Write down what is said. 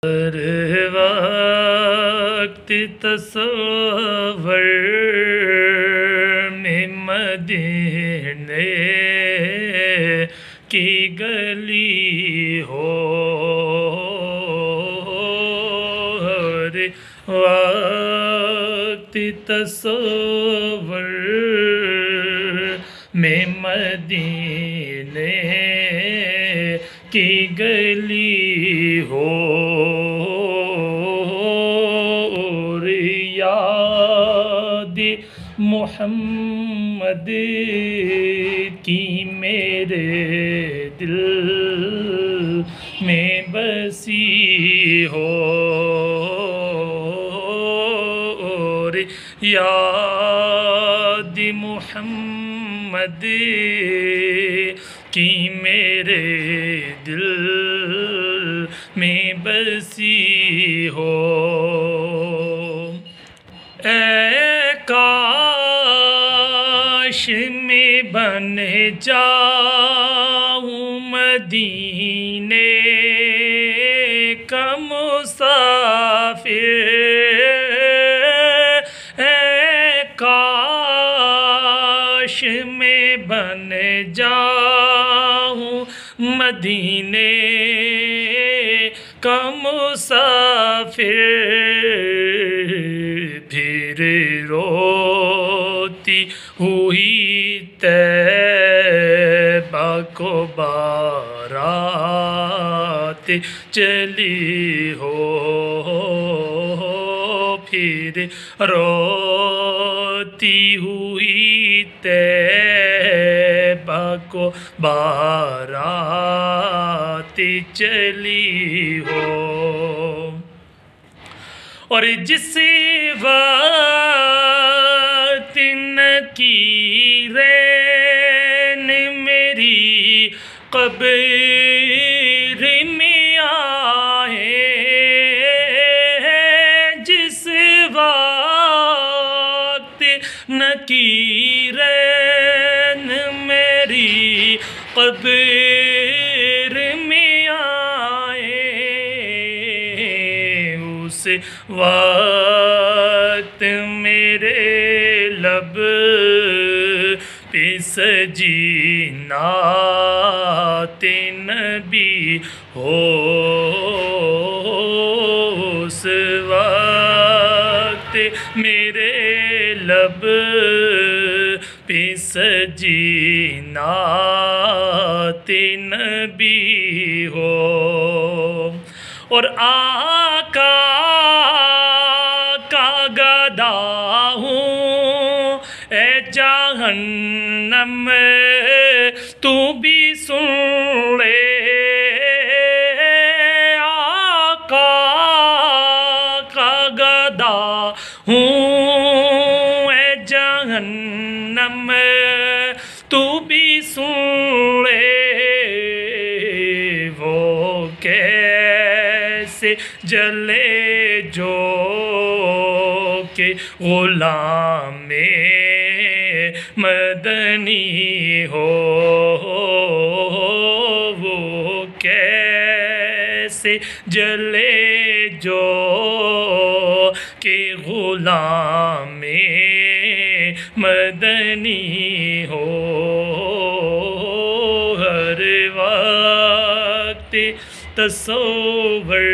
ہر وقت تصور میں مدینے کی گلی ہو، ہر وقت تصور میں مدینے کی گلی ہو، اور یاد محمد کی میرے دل میں بسی ہو، اور یاد محمد کی میرے دل میں بسی ہو۔ اے کاش میں بن جاؤں مدینے کا مسافر، اے کاش میں بن جاؤں مدینے کا مسافر، پھر روتی ہوئی طیبہ کو بارات چلی ہو، پھر روتی ہوئی طیبہ کو بارات چلی ہو، اور جس وقت نکیرین میری قبر میں آئے، جس وقت نکیرین میری قبر میں آئے، اس وقت میرے لب پہ سجی نعت نبی ہو، اس وقت میرے لب پہ سجی نعت نبی ہو، اور آقا کا گدا ہوں اے جہنم تو بھی سن لے، آقا کا گدا ہوں اے جہنم تو بھی سن لے، وہ کیسے جلے جو کہ غلام مدنی ہو، وہ کیسے جلے جو کہ غلام مدنی ہو، ہر وقت تصور